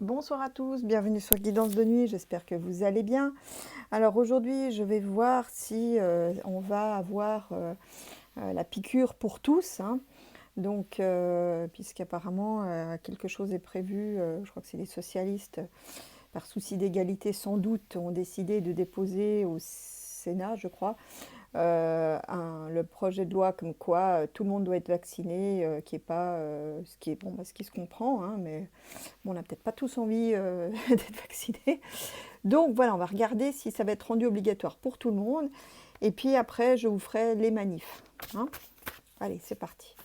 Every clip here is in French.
Bonsoir à tous, bienvenue sur Guidance de nuit, j'espère que vous allez bien. Alors aujourd'hui, je vais voir si on va avoir la piqûre pour tous, hein. Donc, puisqu'apparemment quelque chose est prévu, je crois que c'est les socialistes, par souci d'égalité sans doute, ont décidé de déposer au Sénat, je crois, le projet de loi comme quoi tout le monde doit être vacciné, qui est pas ce qui est bon, ce qui se comprend, hein, mais bon, on n'a peut-être pas tous envie d'être vaccinés. Donc voilà, on va regarder si ça va être rendu obligatoire pour tout le monde. Et puis après, je vous ferai les manifs, hein. Allez, c'est parti.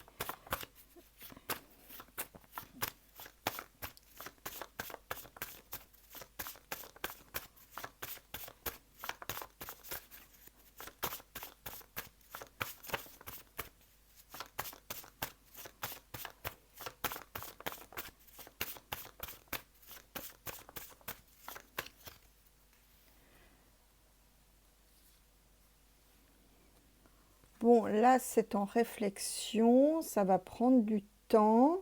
Bon, là, c'est en réflexion, ça va prendre du temps.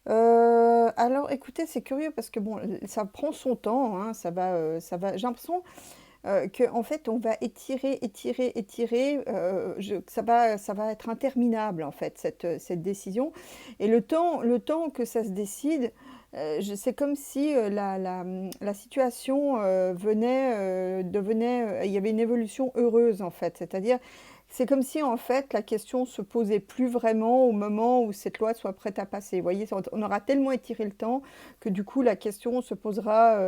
Alors, écoutez, c'est curieux parce que bon, ça prend son temps, hein, ça va. J'ai l'impression que en fait, on va étirer, étirer, étirer. Ça va être interminable en fait cette décision. Et le temps que ça se décide, c'est comme si la situation devenait, il y avait une évolution heureuse en fait. C'est-à-dire, c'est comme si en fait la question se posait plus vraiment au moment où cette loi soit prête à passer. Vous voyez, on aura tellement étiré le temps que du coup la question se posera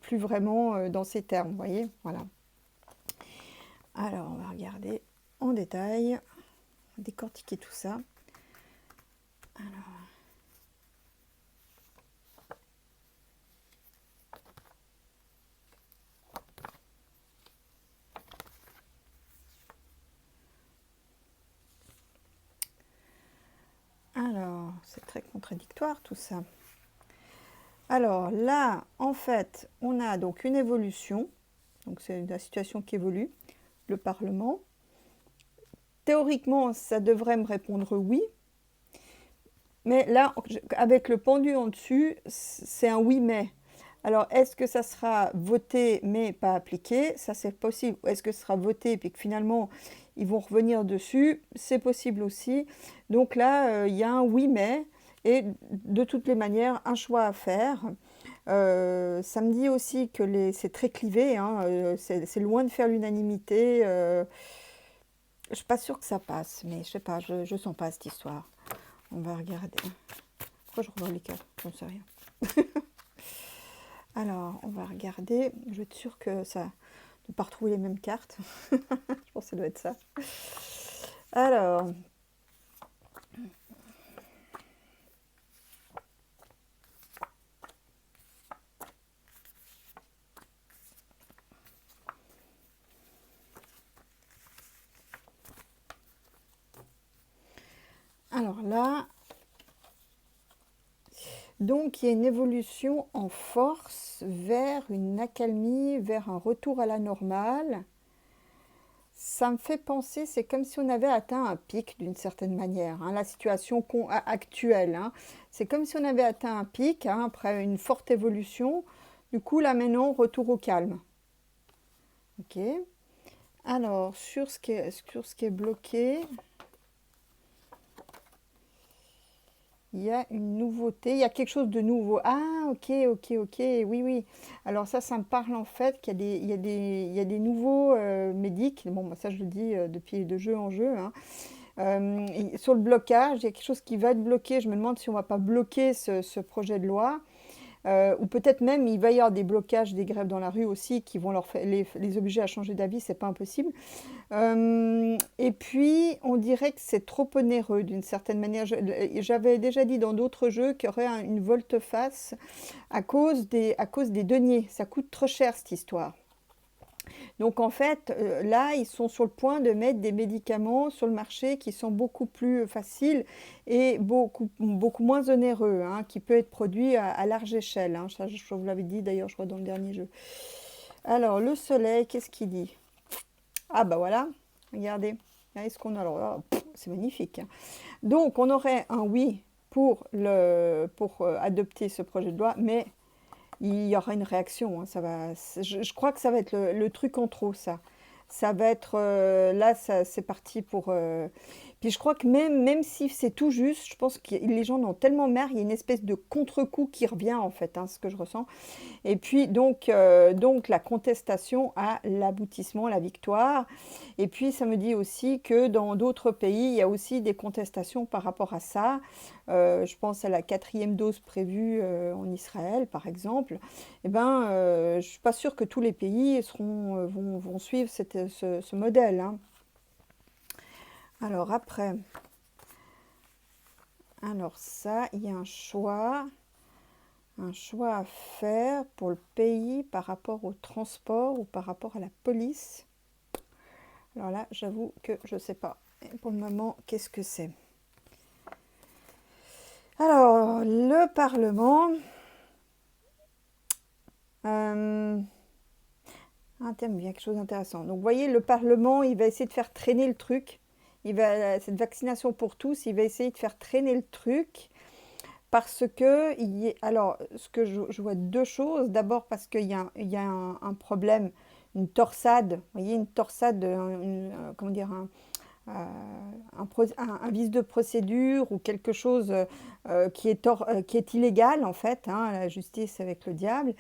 plus vraiment dans ces termes. Vous voyez, voilà. Alors on va regarder en détail, décortiquer tout ça. Alors, c'est très contradictoire tout ça. Alors là, en fait, on a donc une évolution. Donc c'est la situation qui évolue. Le Parlement. Théoriquement, ça devrait me répondre oui. Mais là, avec le pendu en dessus, c'est un oui mais. Alors, est-ce que ça sera voté mais pas appliqué? Ça, c'est possible. Est-ce que ce sera voté et puis que finalement, ils vont revenir dessus? C'est possible aussi. Donc là, il y a un oui mais et de toutes les manières, un choix à faire. Ça me dit aussi que c'est très clivé, hein, c'est loin de faire l'unanimité. Je suis pas sûre que ça passe, mais je sais pas, je sens pas cette histoire. On va regarder. Pourquoi je revois les cartes? J'en sais rien. Alors, on va regarder. Je vais être sûre que ça ne pas retrouver les mêmes cartes. Je pense que ça doit être ça. Alors, là, donc il y a une évolution en force vers une accalmie, vers un retour à la normale. Ça me fait penser, c'est comme si on avait atteint un pic d'une certaine manière, hein, la situation actuelle, hein. C'est comme si on avait atteint un pic, hein, après une forte évolution. Du coup, là maintenant, retour au calme. Ok. Alors, sur ce qui est bloqué, il y a une nouveauté, il y a quelque chose de nouveau. Ah, ok, ok, ok, oui, oui. Alors ça me parle en fait qu'il y a il y a des nouveaux médics. Bon, ça je le dis depuis de jeu en jeu, hein. Sur le blocage, il y a quelque chose qui va être bloqué. Je me demande si on ne va pas bloquer ce projet de loi. Ou peut-être même il va y avoir des blocages, des grèves dans la rue aussi qui vont les obliger à changer d'avis, c'est pas impossible. Et puis on dirait que c'est trop onéreux d'une certaine manière. J'avais déjà dit dans d'autres jeux qu'il y aurait une volte-face à cause des deniers. Ça coûte trop cher cette histoire. Donc en fait, là, ils sont sur le point de mettre des médicaments sur le marché qui sont beaucoup plus faciles et beaucoup moins onéreux, hein, qui peut être produit à large échelle, hein. Ça, je vous l'avais dit d'ailleurs, je crois, dans le dernier jeu. Alors, le soleil, qu'est-ce qu'il dit? Ah bah voilà, regardez. Est-ce qu'on a... Alors, c'est magnifique, hein. Donc, on aurait un oui pour adopter ce projet de loi, mais il y aura une réaction, hein, je crois que ça va être le truc en trop, ça. Ça va être, là, c'est parti pour... Puis je crois que même si c'est tout juste, je pense que les gens en ont tellement marre, il y a une espèce de contre-coup qui revient, en fait, hein, ce que je ressens. Et puis donc la contestation à l'aboutissement, la victoire. Et puis ça me dit aussi que dans d'autres pays, il y a aussi des contestations par rapport à ça. Je pense à la 4e dose prévue en Israël, par exemple. Eh ben, je ne suis pas sûre que tous les pays vont suivre ce modèle, hein. Alors après, alors ça, il y a un choix à faire pour le pays par rapport au transport ou par rapport à la police. Alors là, j'avoue que je ne sais pas. Pour le moment, qu'est-ce que c'est? Alors, le Parlement... un thème, il y a quelque chose d'intéressant. Donc, vous voyez, le Parlement, il va essayer de faire traîner le truc. Cette vaccination pour tous, il va essayer de faire traîner le truc. Parce que, alors, ce que je vois deux choses. D'abord, parce qu'il y a un problème, une torsade, vous voyez, une torsade, comment dire, un vice de procédure ou quelque chose qui est illégal, en fait, hein, la justice avec le diable.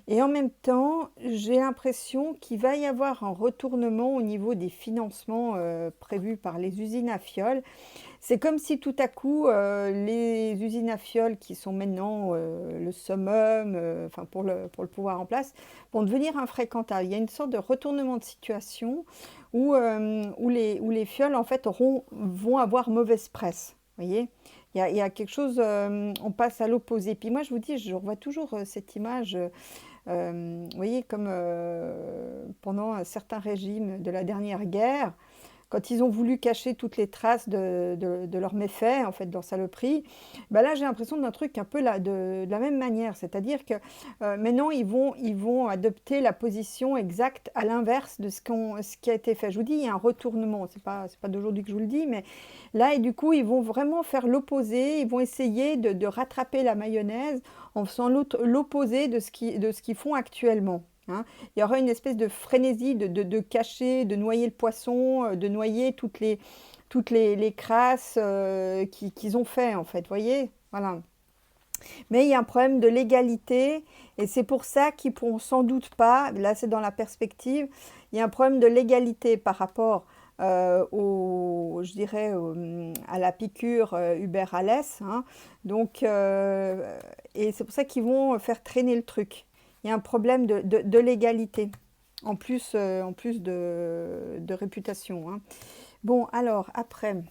Et en même temps, j'ai l'impression qu'il va y avoir un retournement au niveau des financements prévus par les usines à fioles. C'est comme si tout à coup, les usines à fioles qui sont maintenant le summum, enfin pour le pouvoir en place, vont devenir infréquentables. Il y a une sorte de retournement de situation où les fioles en fait vont avoir mauvaise presse. Vous voyez? Il y a quelque chose, on passe à l'opposé. Puis moi je vous dis, je revois toujours cette image, vous voyez, comme pendant un certain régime de la dernière guerre. Quand ils ont voulu cacher toutes les traces de leurs méfaits, en fait, de leur saloperie, bah là, j'ai l'impression d'un truc un peu de la même manière. C'est-à-dire que maintenant, ils vont adopter la position exacte à l'inverse de ce qui a été fait. Je vous dis, il y a un retournement. C'est pas d'aujourd'hui que je vous le dis, mais là, et du coup, ils vont vraiment faire l'opposé. Ils vont essayer de rattraper la mayonnaise en faisant l'opposé de ce qu'ils font actuellement, hein. Il y aura une espèce de frénésie de cacher, de noyer le poisson, de noyer toutes les crasses qu'ils ont fait, en fait, vous voyez? Voilà. Mais il y a un problème de légalité, et c'est pour ça qu'ils ne pourront sans doute pas, là c'est dans la perspective, il y a un problème de légalité par rapport je dirais, à la piqûre Uber Alles, hein. Donc, et c'est pour ça qu'ils vont faire traîner le truc. Il y a un problème de légalité, en plus de réputation, hein. Bon, alors, après,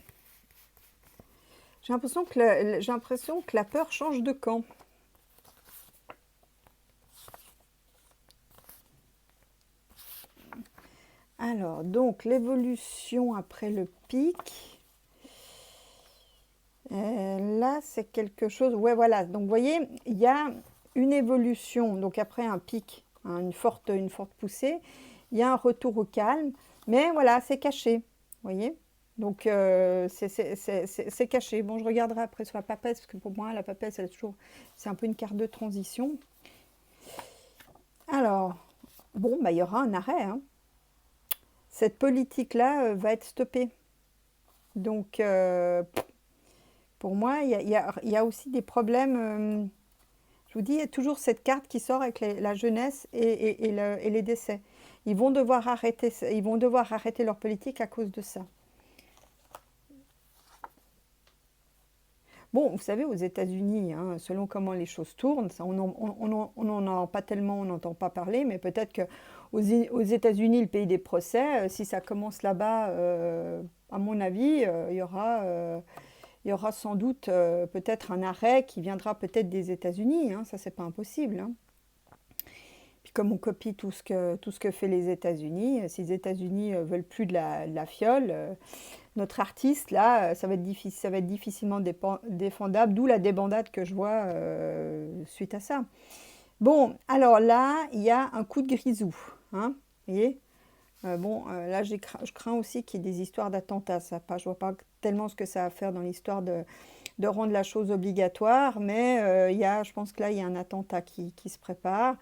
j'ai l'impression que la peur change de camp. Alors, donc, l'évolution après le pic. Là, c'est quelque chose... Ouais, voilà. Donc, vous voyez, il y a une évolution. Donc, après un pic, hein, une forte poussée, il y a un retour au calme. Mais voilà, c'est caché. Vous voyez? Donc, c'est caché. Bon, je regarderai après sur la papesse, parce que pour moi, la papesse, c'est un peu une carte de transition. Alors, bon, bah, il y aura un arrêt, hein. Cette politique-là va être stoppée. Donc, pour moi, il y a aussi des problèmes. Je vous dis, il y a toujours cette carte qui sort avec la jeunesse et les décès. Ils vont devoir arrêter leur politique à cause de ça. Bon, vous savez, aux États-Unis, hein, selon comment les choses tournent, ça, on n'en a pas tellement, on n'entend pas parler, mais peut-être qu'aux États-Unis, le pays des procès, si ça commence là-bas, à mon avis, il y aura sans doute peut-être un arrêt qui viendra peut-être des États-Unis, hein, ça, c'est pas impossible, hein. Puis comme on copie tout ce que fait les États-Unis, si les États-Unis veulent plus de la fiole, notre artiste, là, ça va être difficilement défendable, d'où la débandade que je vois suite à ça. Bon, alors là, il y a un coup de grisou, hein, vous voyez? Bon, là, je crains aussi qu'il y ait des histoires d'attentats. Je ne vois pas tellement ce que ça va faire dans l'histoire de rendre la chose obligatoire, mais je pense que là, il y a un attentat qui se prépare.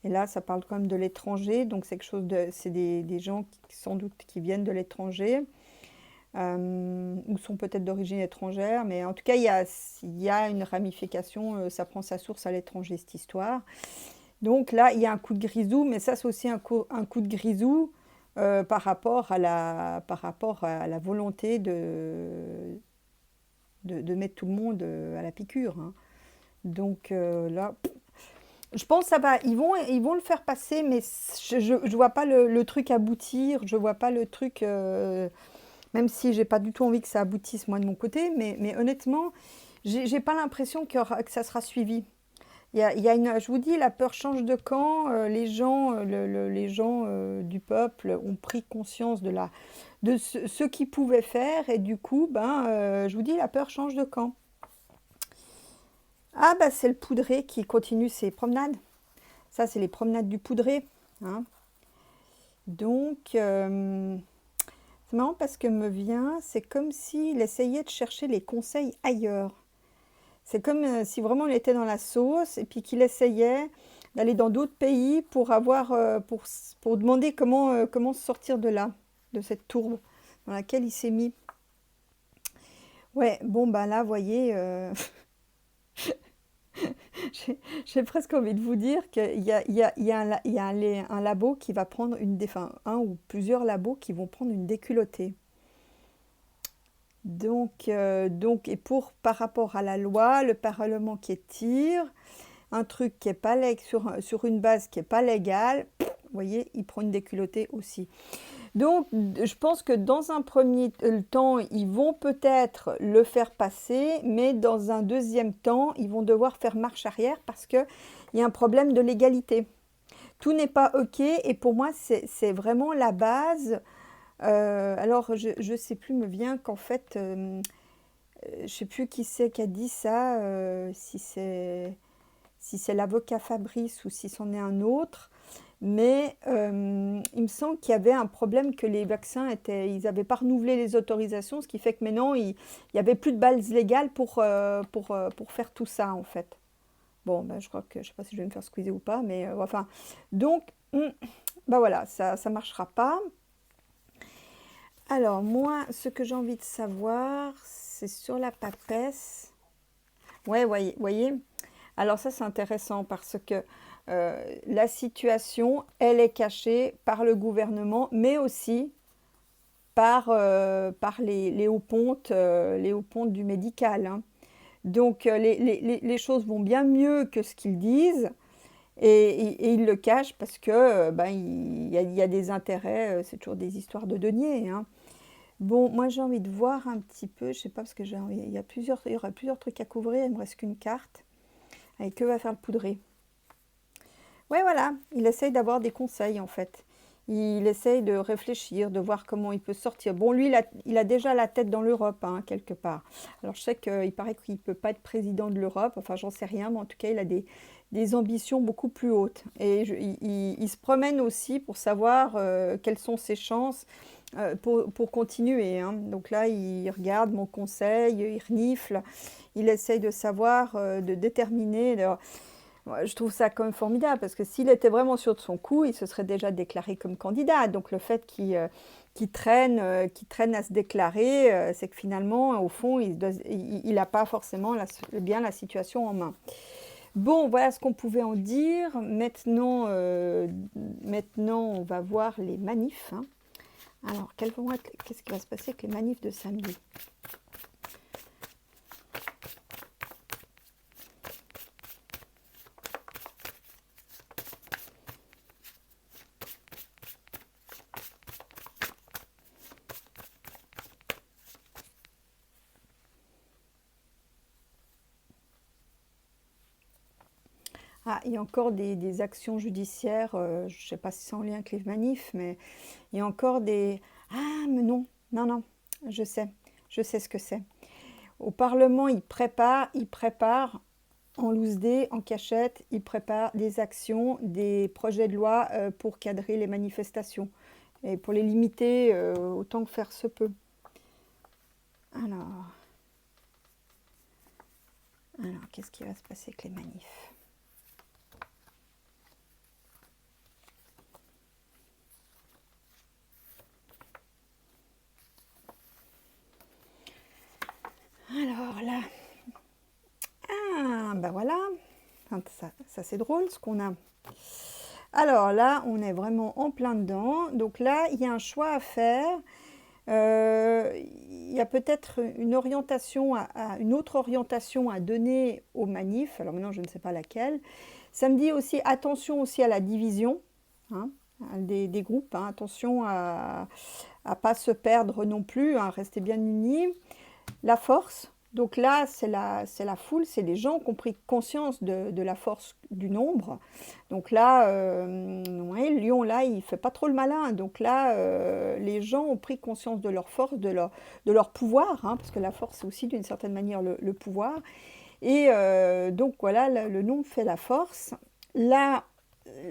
Et là, ça parle quand même de l'étranger, donc c'est quelque chose c'est des gens sans doute qui viennent de l'étranger, ou sont peut-être d'origine étrangère, mais en tout cas, il y a une ramification, ça prend sa source à l'étranger, cette histoire. Donc là, il y a un coup de grisou, mais ça, c'est aussi un coup de grisou par rapport à la volonté de mettre tout le monde à la piqûre, hein. Donc là, je pense que ça va, ils vont le faire passer, mais je vois pas le truc aboutir, je vois pas le truc, même si j'ai pas du tout envie que ça aboutisse moi de mon côté, mais honnêtement, j'ai pas l'impression que ça sera suivi. Je vous dis, la peur change de camp. Les gens, les gens du peuple ont pris conscience de ce qu'ils pouvaient faire et du coup, je vous dis, la peur change de camp. Ah bah c'est le poudré qui continue ses promenades. Ça, c'est les promenades du poudré, hein. Donc, c'est marrant parce que me vient, c'est comme s'il essayait de chercher les conseils ailleurs. C'est comme si vraiment il était dans la sauce et puis qu'il essayait d'aller dans d'autres pays pour pour demander comment se sortir de là, de cette tourbe dans laquelle il s'est mis. Ouais, bon, bah là, vous voyez, j'ai presque envie de vous dire qu'il y a un labo qui va prendre enfin, un ou plusieurs labos qui vont prendre une déculottée. Donc, et par rapport à la loi, le Parlement qui tire, un truc qui est pas sur une base qui n'est pas légale, vous voyez, il prend une déculottée aussi. Donc, je pense que dans un premier temps, ils vont peut-être le faire passer, mais dans un deuxième temps, ils vont devoir faire marche arrière parce qu'il y a un problème de légalité. Tout n'est pas OK et pour moi, c'est vraiment la base. Alors, je ne sais plus, me vient qu'en fait, je ne sais plus qui c'est qui a dit ça, si c'est l'avocat Fabrice ou si c'en est un autre. Mais il me semble qu'il y avait un problème que les vaccins ils n'avaient pas renouvelé les autorisations, ce qui fait que maintenant, il n'y avait plus de bases légales pour faire tout ça, en fait. Bon, ben, je crois que, je ne sais pas si je vais me faire squeezer ou pas, mais enfin. Donc, ben voilà, ça ne marchera pas. Alors, moi, ce que j'ai envie de savoir, c'est sur la papesse. Ouais, voyez. Alors ça, c'est intéressant parce que la situation, elle est cachée par le gouvernement, mais aussi par les hauts pontes du médical, hein. Donc les choses vont bien mieux que ce qu'ils disent et ils le cachent parce que il y a des intérêts, c'est toujours des histoires de deniers, hein. Bon, moi j'ai envie de voir un petit peu, je sais pas parce que il y aura plusieurs trucs à couvrir, il me reste qu'une carte. Avec que va faire le poudré? Ouais, voilà, il essaye d'avoir des conseils en fait. Il essaye de réfléchir, de voir comment il peut sortir. Bon, lui, il a déjà la tête dans l'Europe, hein, quelque part. Alors, je sais qu'il paraît qu'il ne peut pas être président de l'Europe, enfin, j'en sais rien, mais en tout cas, il a des ambitions beaucoup plus hautes. Et il se promène aussi pour savoir quelles sont ses chances pour continuer, hein. Donc là, il regarde mon conseil, il renifle, il essaye de savoir, de déterminer. Ouais, je trouve ça quand même formidable parce que s'il était vraiment sûr de son coup, il se serait déjà déclaré comme candidat. Donc le fait qu'il traîne à se déclarer, c'est que finalement, au fond, il n'a pas forcément bien la situation en main. Bon, voilà ce qu'on pouvait en dire. Maintenant, on va voir les manifs, hein. Alors, qu'est-ce qui va se passer avec les manifs de samedi? Ah, il y a encore des actions judiciaires, je ne sais pas si c'est en lien avec les manifs, mais il y a encore des... Ah, mais non, non, non, je sais, je sais ce que c'est. Au Parlement, ils préparent en loose dé, en cachette, ils préparent des actions, des projets de loi pour cadrer les manifestations et pour les limiter autant que faire se peut. Alors, Alors, qu'est-ce qui va se passer avec les manifs? Alors là, ah, ben voilà, ça c'est drôle ce qu'on a. Alors là, on est vraiment en plein dedans. Donc là, il y a un choix à faire. Il y a peut-être une orientation, une autre orientation à donner aux manifs. Alors maintenant, je ne sais pas laquelle. Ça me dit aussi attention aussi à la division, hein, des groupes. Hein, attention à ne pas se perdre non plus, hein, rester bien unis. La force. Donc là, c'est la foule, c'est les gens qui ont pris conscience de la force du nombre. Donc là, ouais, le lion, là, il ne fait pas trop le malin. Donc là, les gens ont pris conscience de leur force, de leur pouvoir, hein, parce que la force, c'est aussi d'une certaine manière le pouvoir. Et donc voilà, le nombre fait la force. Là,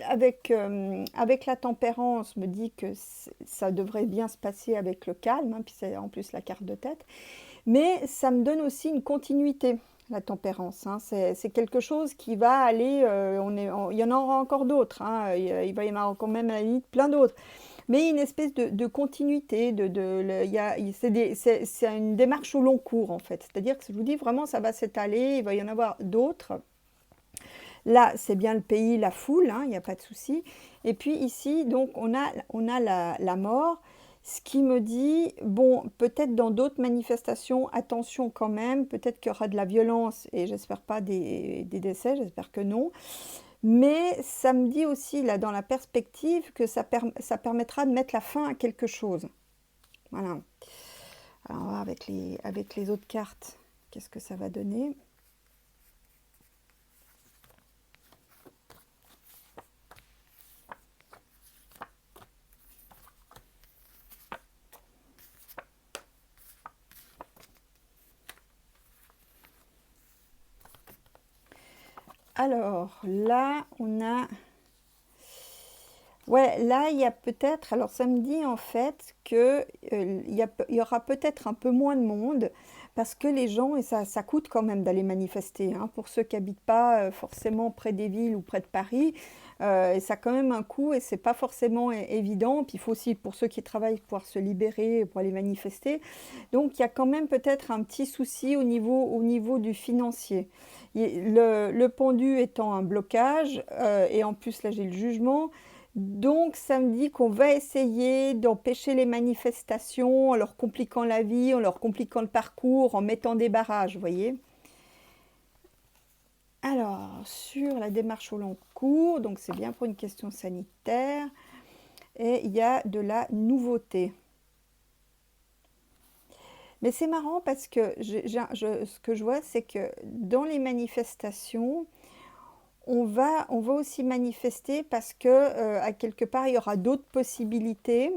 avec la tempérance, me dit que ça devrait bien se passer avec le calme, hein, puis c'est en plus la carte de tête. Mais ça me donne aussi une continuité, la tempérance. Hein. C'est quelque chose qui va aller, il y en aura encore d'autres, hein. Il va y en avoir quand même à la limite plein d'autres. Mais une espèce de continuité, c'est une démarche au long cours en fait. C'est-à-dire que je vous dis vraiment, ça va s'étaler, il va y en avoir d'autres. Là, c'est bien le pays, la foule, hein, il n'y a pas de souci. Et puis ici, donc, on a la mort. Ce qui me dit, bon, peut-être dans d'autres manifestations, attention quand même, peut-être qu'il y aura de la violence, et j'espère pas des décès, j'espère que non. Mais ça me dit aussi, là, dans la perspective, que ça permettra de mettre la fin à quelque chose. Voilà. Alors, on va voir avec les autres cartes, qu'est-ce que ça va donner. Alors, là, on a... Ouais, là, il y a peut-être... Alors, ça me dit en fait que il y aura peut-être un peu moins de monde parce que les gens, et ça coûte quand même d'aller manifester, hein, pour ceux qui n'habitent pas forcément près des villes ou près de Paris, et ça a quand même un coût et c'est pas forcément évident. Puis il faut aussi, pour ceux qui travaillent, pouvoir se libérer pour aller manifester. Donc, il y a quand même peut-être un petit souci au niveau du financier. Le pendu étant un blocage, et en plus là j'ai le jugement, donc ça me dit qu'on va essayer d'empêcher les manifestations en leur compliquant la vie, en leur compliquant le parcours, en mettant des barrages, vous voyez. Alors, sur la démarche au long cours, donc c'est bien pour une question sanitaire, et il y a de la nouveauté. Mais c'est marrant parce que ce que je vois, c'est que dans les manifestations, on va aussi manifester parce que, à quelque part, il y aura d'autres possibilités,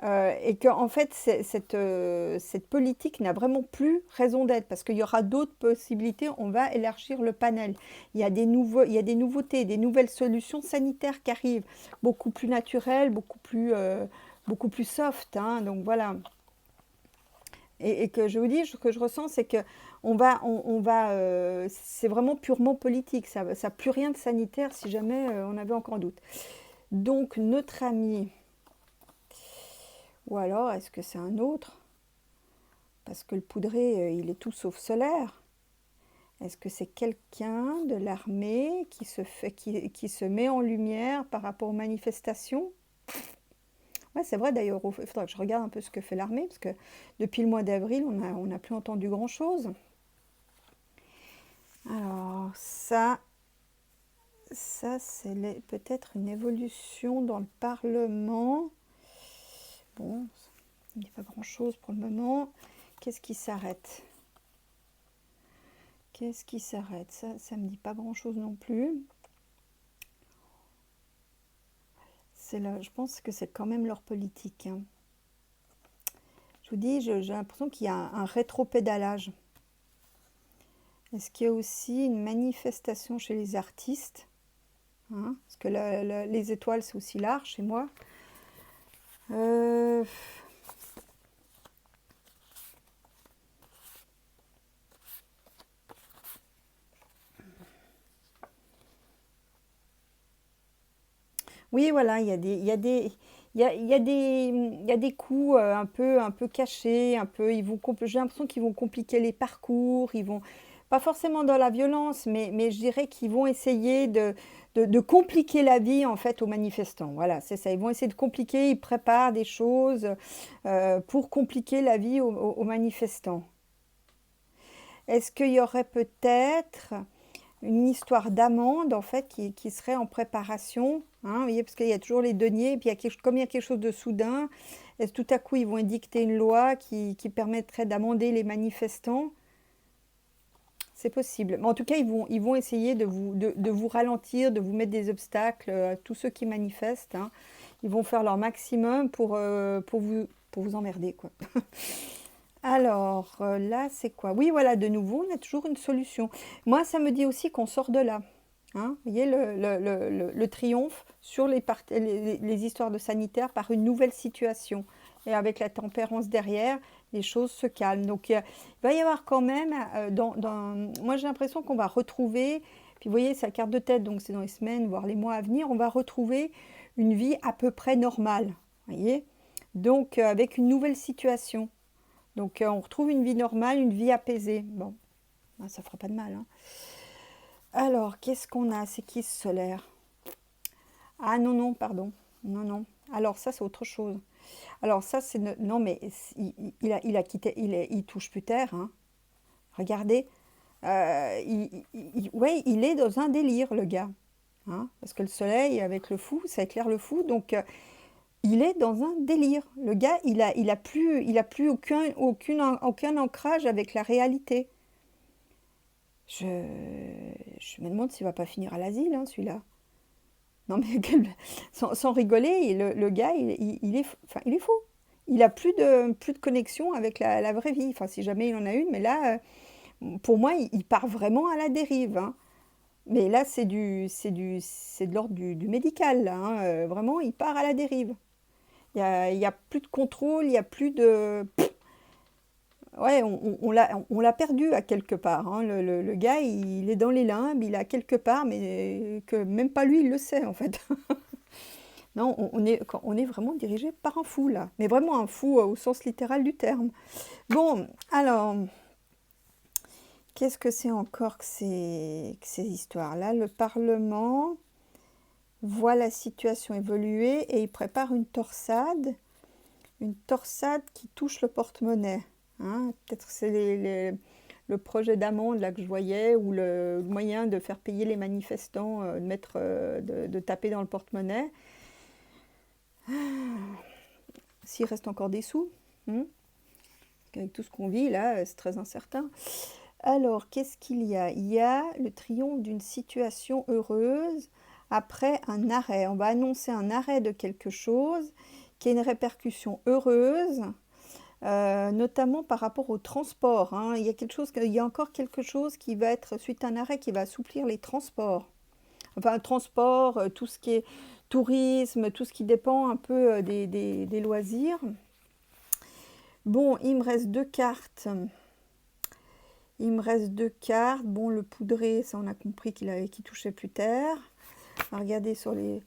et qu'en fait, cette politique n'a vraiment plus raison d'être parce qu'il y aura d'autres possibilités. On va élargir le panel. Il y a des nouveautés, des nouvelles solutions sanitaires qui arrivent, beaucoup plus naturelles, beaucoup plus soft, hein, donc voilà. Et que je vous dis, ce que je ressens, c'est que c'est vraiment purement politique. Ça n'a plus rien de sanitaire si jamais on avait encore un doute. Donc, notre ami, ou alors, est-ce que c'est un autre? Parce que le poudré, il est tout sauf solaire. Est-ce que c'est quelqu'un de l'armée qui se met en lumière par rapport aux manifestations? Ouais, c'est vrai d'ailleurs, il faudra que je regarde un peu ce que fait l'armée, parce que depuis le mois d'avril, on n'a plus entendu grand-chose. Alors, ça c'est peut-être une évolution dans le Parlement. Bon, il n'y a pas grand-chose pour le moment. Qu'est-ce qui s'arrête? Qu'est-ce qui s'arrête? Ça ne me dit pas grand-chose non plus. Je pense que c'est quand même leur politique, hein. Je vous dis, j'ai l'impression qu'il y a un rétropédalage. Est-ce qu'il y a aussi une manifestation chez les artistes, hein? Parce que les étoiles, c'est aussi large chez moi. Oui, voilà, il y a des coups un peu cachés, un peu, j'ai l'impression qu'ils vont compliquer les parcours, ils vont, pas forcément dans la violence, mais je dirais qu'ils vont essayer de compliquer la vie en fait aux manifestants. Voilà, c'est ça. Ils vont essayer de compliquer, ils préparent des choses pour compliquer la vie aux manifestants. Est-ce qu'il y aurait peut-être une histoire d'amende en fait qui serait en préparation, hein, vous voyez, parce qu'il y a toujours les deniers, et puis comme il y a quelque chose de soudain, est-ce tout à coup ils vont édicter une loi qui permettrait d'amender les manifestants? C'est possible. Mais en tout cas, ils vont essayer de vous ralentir, de vous mettre des obstacles à tous ceux qui manifestent, hein. Ils vont faire leur maximum pour vous emmerder, quoi. Alors, là, c'est quoi? Oui, voilà, de nouveau, on a toujours une solution. Moi, ça me dit aussi qu'on sort de là. Hein. Vous voyez, le triomphe sur les histoires de sanitaire par une nouvelle situation. Et avec la tempérance derrière, les choses se calment. Donc, il va y avoir quand même, moi j'ai l'impression qu'on va retrouver, puis vous voyez, c'est la carte de tête, donc c'est dans les semaines, voire les mois à venir, on va retrouver une vie à peu près normale. Vous voyez? Donc, avec une nouvelle situation. Donc on retrouve une vie normale, une vie apaisée. Bon, ben, ça fera pas de mal, hein. Alors, qu'est-ce qu'on a? C'est qui ce solaire? Ah non, non, pardon. Non, non. Alors ça, c'est autre chose. Alors ça, c'est... Non, mais il a quitté... il touche plus terre, hein. Regardez. Ouais, il est dans un délire, le gars. Hein, parce que le soleil, avec le fou, ça éclaire le fou. Donc, il est dans un délire. Le gars, il a plus aucun ancrage avec la réalité. Je, je me demande s'il va pas finir à l'asile, hein, celui-là. Non, mais sans rigoler, le gars, enfin, il est fou. Il a plus de connexion avec la vraie vie. Enfin, si jamais il en a une, mais là, pour moi, il part vraiment à la dérive, hein. Mais là, c'est de l'ordre du médical, là, hein. Vraiment, il part à la dérive. Il y a plus de contrôle, il y a plus de... Ouais, on l'a perdu à quelque part, hein. Le gars, il est dans les limbes, il est à quelque part, mais que même pas lui, il le sait, en fait. Non, on est vraiment dirigé par un fou, là. Mais vraiment un fou au sens littéral du terme. Bon, alors, qu'est-ce que c'est encore que ces histoires-là? Le Parlement voit la situation évoluer et il prépare une torsade qui touche le porte-monnaie. Hein. Peut-être c'est le projet d'amende là que je voyais, ou le moyen de faire payer les manifestants, de taper dans le porte-monnaie. S'il reste encore des sous, hein. Avec tout ce qu'on vit là, c'est très incertain. Alors, qu'est-ce qu'il y a? Il y a le triomphe d'une situation heureuse après un arrêt. On va annoncer un arrêt de quelque chose qui a une répercussion heureuse, notamment par rapport au transport, hein. Il y a encore quelque chose qui va être, suite à un arrêt, qui va assouplir les transports. Enfin, transport, tout ce qui est tourisme, tout ce qui dépend un peu des loisirs. Bon, il me reste deux cartes. Il me reste deux cartes. Bon, le poudré, ça on a compris qu'il touchait plus terre. Regardez sur les...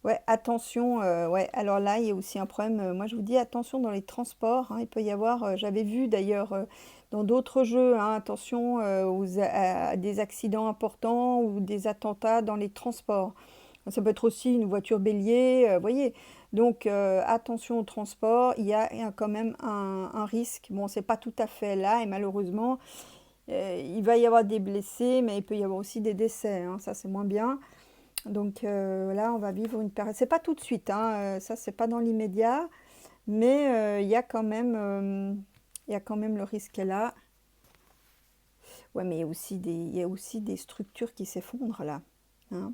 Ouais, attention, ouais, alors là, il y a aussi un problème. Moi, je vous dis, attention dans les transports, hein. Il peut y avoir, j'avais vu d'ailleurs dans d'autres jeux, hein, attention à des accidents importants ou des attentats dans les transports. Ça peut être aussi une voiture bélier, vous voyez. Donc, attention au transport, il y a quand même un risque. Bon, c'est pas tout à fait là, et malheureusement, il va y avoir des blessés, mais il peut y avoir aussi des décès, hein. Ça, c'est moins bien. Donc là, on va vivre une période. C'est pas tout de suite, hein, ça, c'est pas dans l'immédiat, mais il y a quand même le risque est là. Ouais, mais il y a aussi des structures qui s'effondrent là, hein.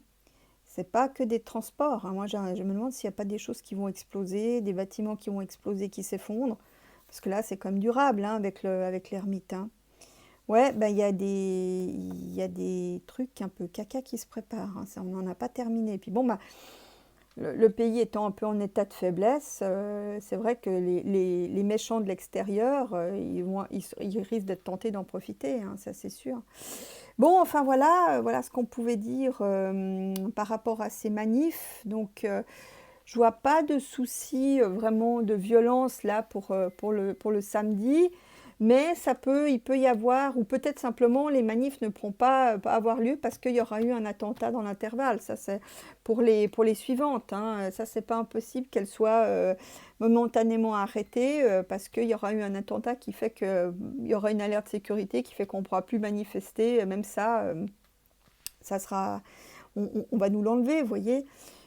C'est pas que des transports, hein. Moi, je me demande s'il n'y a pas des choses qui vont exploser, des bâtiments qui vont exploser, qui s'effondrent, parce que là, c'est comme durable, hein, avec l'ermite, hein. Ouais, ben, il y a des trucs un peu caca qui se préparent, hein. Ça, on n'en a pas terminé. Puis bon, bah, le pays étant un peu en état de faiblesse, c'est vrai que les méchants de l'extérieur, ils risquent d'être tentés d'en profiter, hein, ça c'est sûr. Bon, enfin voilà, voilà ce qu'on pouvait dire par rapport à ces manifs. Donc, je vois pas de souci vraiment de violence là pour le samedi, mais il peut y avoir, ou peut-être simplement les manifs ne pourront pas avoir lieu parce qu'il y aura eu un attentat dans l'intervalle. Ça, c'est pour les suivantes, hein. Ça, c'est pas impossible qu'elles soient momentanément arrêtées parce qu'il y aura eu un attentat qui fait qu'il y aura une alerte sécurité qui fait qu'on ne pourra plus manifester. Même ça, ça sera, on va nous l'enlever, vous voyez.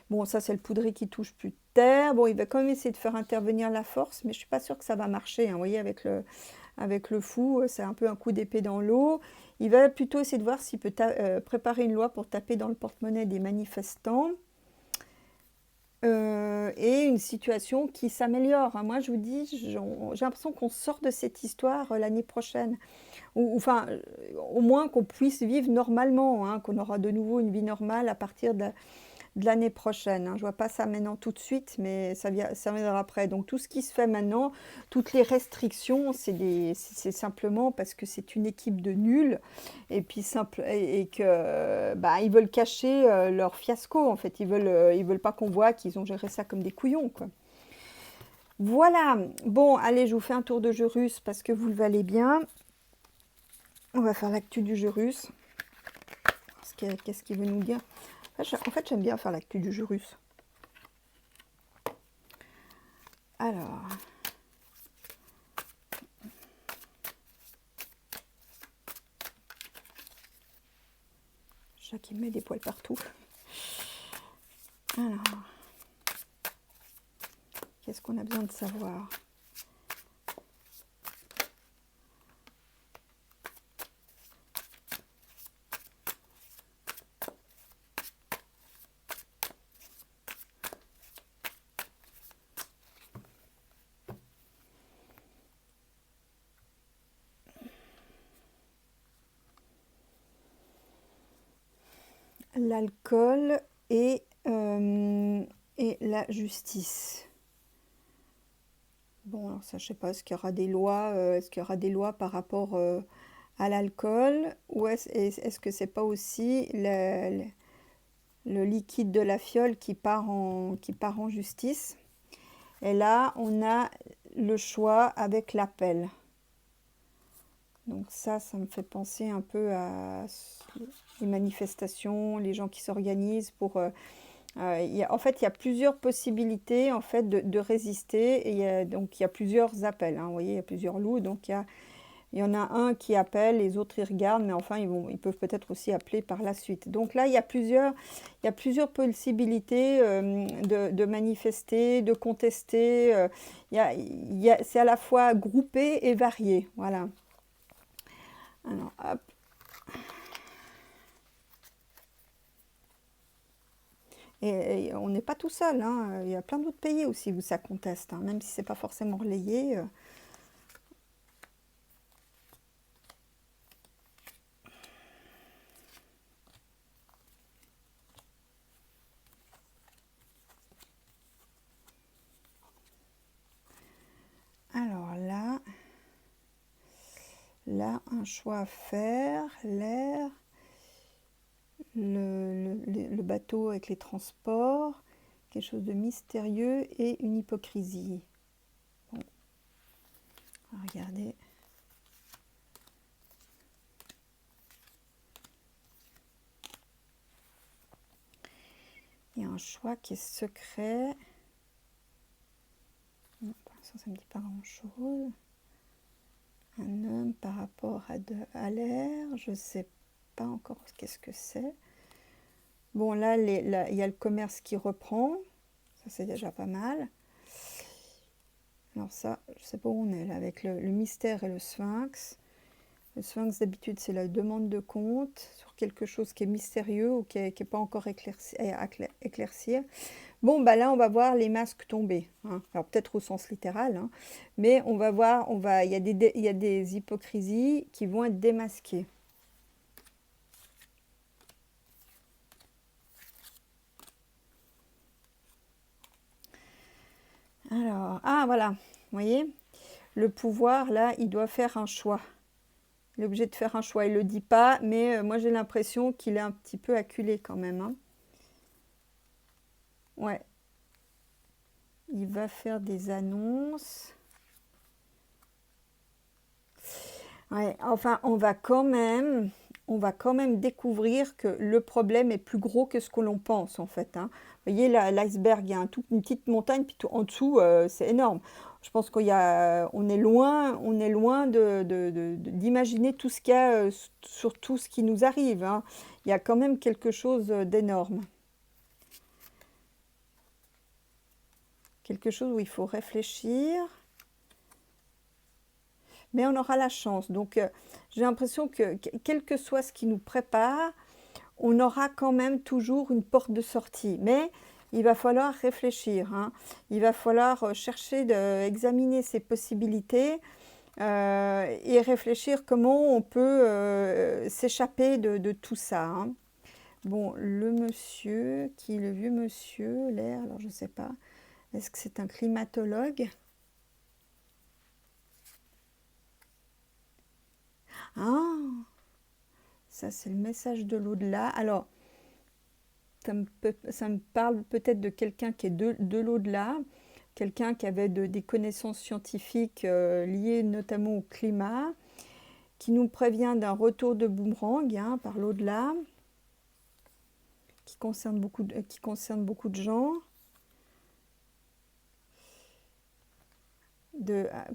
Bon, ça, c'est le poudré qui touche plus terre. Bon, il va quand même essayer de faire intervenir la force, mais je suis pas sûre que ça va marcher, hein. Vous voyez, avec le fou, c'est un peu un coup d'épée dans l'eau. Il va plutôt essayer de voir s'il peut préparer une loi pour taper dans le porte-monnaie des manifestants. Et une situation qui s'améliore, hein. Moi, je vous dis, j'ai l'impression qu'on sort de cette histoire l'année prochaine. Ou enfin, au moins qu'on puisse vivre normalement, hein, qu'on aura de nouveau une vie normale à partir de l'année prochaine, hein. Je vois pas ça maintenant tout de suite, mais ça viendra après. Donc tout ce qui se fait maintenant, toutes les restrictions, c'est simplement parce que c'est une équipe de nuls et puis et que bah, ils veulent cacher leur fiasco. En fait, ils veulent pas qu'on voit qu'ils ont géré ça comme des couillons, quoi. Voilà. Bon, allez, je vous fais un tour de jeu russe parce que vous le valez bien. On va faire l'actu du jeu russe. Qu'est-ce qu'il veut nous dire? En fait, j'aime bien faire l'actu du jeu russe. Alors, chat qui met des poils partout. Alors, qu'est-ce qu'on a besoin de savoir? L'alcool et la justice. Bon, alors ça, je sais pas, est-ce qu'il y aura des lois, par rapport à l'alcool, ou est-ce que c'est pas aussi le liquide de la fiole qui part en justice? Et là, on a le choix avec l'appel. Donc ça me fait penser un peu à les manifestations, les gens qui s'organisent pour... en fait, il y a plusieurs possibilités en fait, de résister. Et donc, il y a plusieurs appels, hein. Vous voyez, il y a plusieurs loups. Donc, il y en a un qui appelle, les autres, ils regardent. Mais enfin, ils peuvent peut-être aussi appeler par la suite. Donc là, il y a plusieurs possibilités de manifester, de contester. C'est à la fois groupé et varié. Voilà. Alors, hop. Et on n'est pas tout seul, hein. Il y a plein d'autres pays aussi où ça conteste, hein, même si c'est pas forcément relayé. Alors là, un choix à faire, l'air, le bateau avec les transports, quelque chose de mystérieux et une hypocrisie. Bon, regardez. Il y a un choix qui est secret. Non, pour l'instant, ça ne me dit pas grand-chose. Un homme par rapport à l'air, je ne sais pas encore qu'est-ce que c'est. Bon, là, il y a le commerce qui reprend. Ça, c'est déjà pas mal. Alors ça, je ne sais pas où on est là, avec le mystère et le sphinx. Le sphinx, d'habitude, c'est la demande de compte sur quelque chose qui est mystérieux ou qui n'est pas encore éclairci. Bon, bah là, on va voir les masques tomber, hein. Alors, peut-être au sens littéral, hein. Mais on va voir, il y a des hypocrisies qui vont être démasquées. Alors, ah voilà, vous voyez, le pouvoir, là, il doit faire un choix. Il est obligé de faire un choix. Il ne le dit pas, mais moi j'ai l'impression qu'il est un petit peu acculé quand même, hein. Ouais, il va faire des annonces. Ouais, enfin, on va quand même découvrir que le problème est plus gros que ce que l'on pense en fait, hein. Vous voyez là, l'iceberg, il y a une petite montagne, puis en dessous, c'est énorme. Je pense on est loin d'imaginer tout ce qu'il y a sur tout ce qui nous arrive, hein. Il y a quand même quelque chose d'énorme. Quelque chose où il faut réfléchir. Mais on aura la chance. Donc, j'ai l'impression que, quel que soit ce qui nous prépare, on aura quand même toujours une porte de sortie. Mais il va falloir réfléchir, hein. Il va falloir chercher, examiner ses possibilités et réfléchir comment on peut s'échapper de tout ça, hein. Bon, le monsieur, qui est le vieux monsieur, l'air, alors je ne sais pas. Est-ce que c'est un climatologue? Ah, ça c'est le message de l'au-delà. Alors, ça me parle peut-être de quelqu'un qui est de l'au-delà, quelqu'un qui avait des connaissances scientifiques liées notamment au climat, qui nous prévient d'un retour de boomerang, hein, par l'au-delà, qui concerne beaucoup de gens.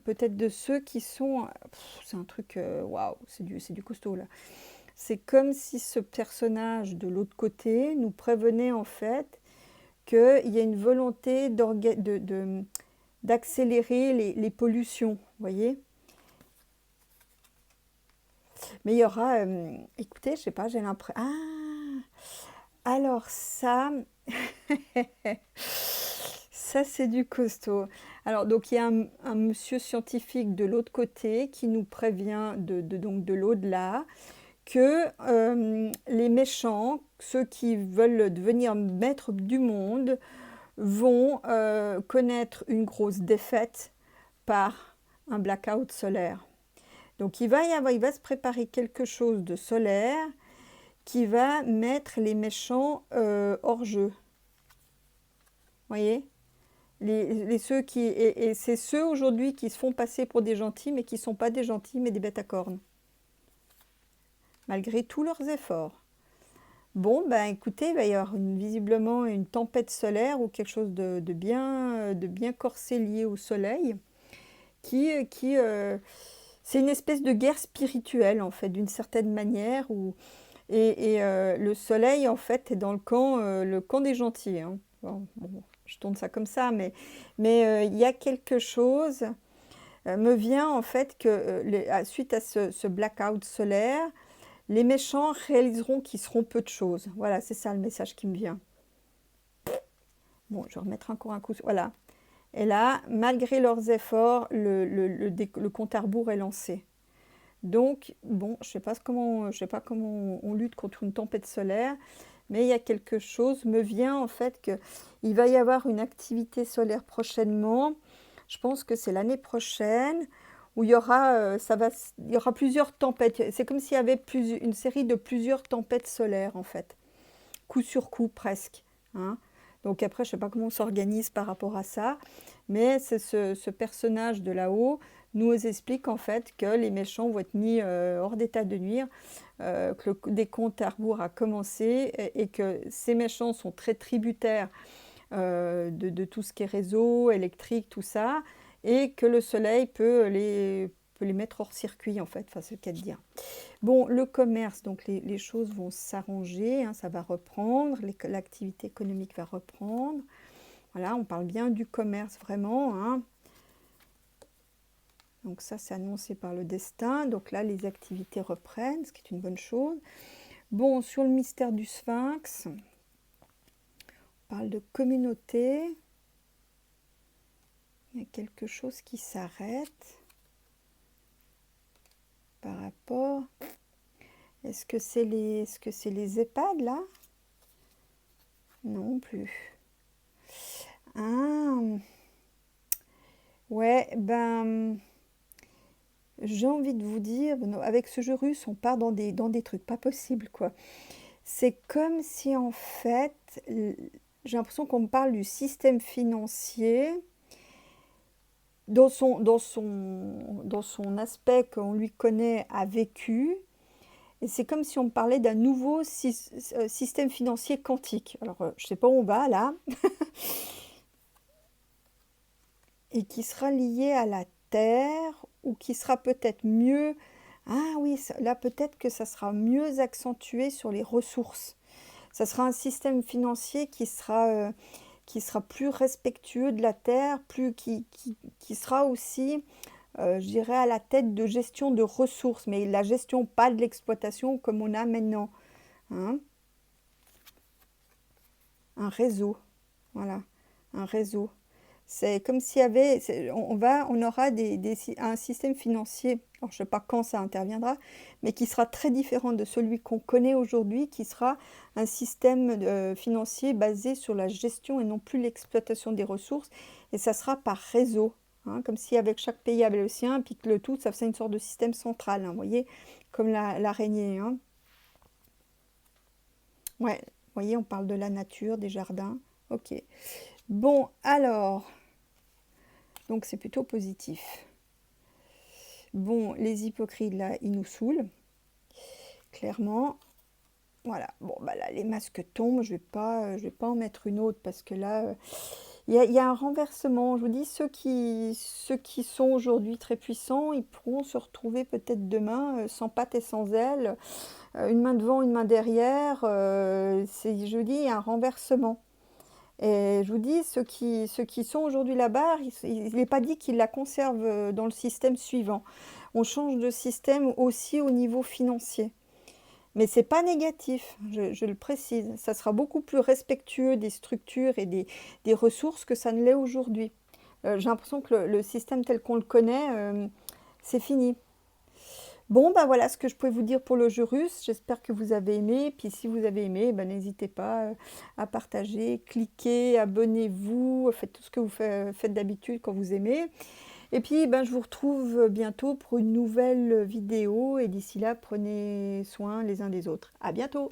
Peut-être de ceux qui sont... c'est un truc... waouh, c'est du costaud là. C'est comme si ce personnage de l'autre côté nous prévenait en fait qu'il y a une volonté d'accélérer les pollutions, vous voyez. Mais il y aura... écoutez, je sais pas, j'ai l'impression... Ah, alors ça... ça, c'est du costaud. Alors, donc, il y a un monsieur scientifique de l'autre côté qui nous prévient donc de l'au-delà que les méchants, ceux qui veulent devenir maîtres du monde, vont connaître une grosse défaite par un blackout solaire. Donc il va se préparer quelque chose de solaire qui va mettre les méchants hors jeu. Vous voyez, ceux et c'est ceux aujourd'hui qui se font passer pour des gentils, mais qui ne sont pas des gentils, mais des bêtes à cornes, malgré tous leurs efforts. Bon, ben écoutez, il va y avoir visiblement une tempête solaire ou quelque chose de bien corsé lié au soleil, c'est une espèce de guerre spirituelle, en fait, d'une certaine manière, le soleil, en fait, est dans le camp des gentils, hein. Bon, je tourne ça comme ça, mais il y a quelque chose, me vient en fait que suite à ce blackout solaire, les méchants réaliseront qu'ils seront peu de choses. Voilà, c'est ça le message qui me vient. Bon, je vais remettre encore un coup. Voilà. Et là, malgré leurs efforts, le compte à rebours est lancé. Donc, bon, je sais pas comment on lutte contre une tempête solaire, mais il y a quelque chose, me vient en fait qu'il va y avoir une activité solaire prochainement. Je pense que c'est l'année prochaine où il y aura plusieurs tempêtes. C'est comme s'il y avait une série de plusieurs tempêtes solaires en fait, coup sur coup presque, hein. Donc après, je ne sais pas comment on s'organise par rapport à ça, mais c'est ce personnage de là-haut nous explique en fait que les méchants vont être mis hors d'état de nuire, que le décompte à rebours a commencé et que ces méchants sont très tributaires de tout ce qui est réseau, électrique, tout ça, et que le soleil peut les mettre hors circuit en fait, enfin c'est le cas de dire. Bon, le commerce, donc les choses vont s'arranger, hein, ça va reprendre, l'activité économique va reprendre. Voilà, on parle bien du commerce vraiment, hein. Donc ça, c'est annoncé par le destin. Donc là, les activités reprennent, ce qui est une bonne chose. Bon, sur le mystère du Sphinx, on parle de communauté. Il y a quelque chose qui s'arrête par rapport... Est-ce que c'est les EHPAD là? Non plus. Ah, ouais, ben, j'ai envie de vous dire, non, avec ce jeu russe, on part dans des trucs pas possibles, quoi. C'est comme si en fait, j'ai l'impression qu'on me parle du système financier dans son aspect qu'on lui connaît, a vécu. Et c'est comme si on me parlait d'un nouveau système financier quantique. Alors, je ne sais pas où on va là, et qui sera lié à la Terre, ou qui sera peut-être mieux. Ah oui, là peut-être que ça sera mieux accentué sur les ressources. Ça sera un système financier qui sera plus respectueux de la Terre, qui sera aussi, je dirais, à la tête de gestion de ressources, mais la gestion, pas de l'exploitation comme on a maintenant, hein. Un réseau, voilà, un réseau. C'est comme s'il y avait, on aura un système financier, alors je ne sais pas quand ça interviendra, mais qui sera très différent de celui qu'on connaît aujourd'hui, qui sera un système financier basé sur la gestion et non plus l'exploitation des ressources, et ça sera par réseau, hein, comme si avec chaque pays avait le sien, puis que le tout, ça faisait une sorte de système central, hein, vous voyez, comme l'araignée, hein. Ouais, vous voyez, on parle de la nature, des jardins, ok. Bon, alors, donc c'est plutôt positif. Bon, les hypocrites, là, ils nous saoulent, clairement. Voilà, bon, bah là, les masques tombent, je vais pas en mettre une autre, parce que là, il y a un renversement. Je vous dis, ceux qui sont aujourd'hui très puissants, ils pourront se retrouver peut-être demain sans pattes et sans ailes, une main devant, une main derrière. Je vous dis, il y a un renversement. Et je vous dis, ceux qui sont aujourd'hui là-bas, il n'est pas dit qu'ils la conservent dans le système suivant. On change de système aussi au niveau financier. Mais c'est pas négatif, je le précise. Ça sera beaucoup plus respectueux des structures et des ressources que ça ne l'est aujourd'hui. J'ai l'impression que le système tel qu'on le connaît, c'est fini. Bon, bah voilà ce que je pouvais vous dire pour le jeu russe. J'espère que vous avez aimé. Puis si vous avez aimé, ben, n'hésitez pas à partager, cliquez, abonnez-vous, faites tout ce que vous faites d'habitude quand vous aimez. Et puis ben, je vous retrouve bientôt pour une nouvelle vidéo. Et d'ici là, prenez soin les uns des autres. À bientôt!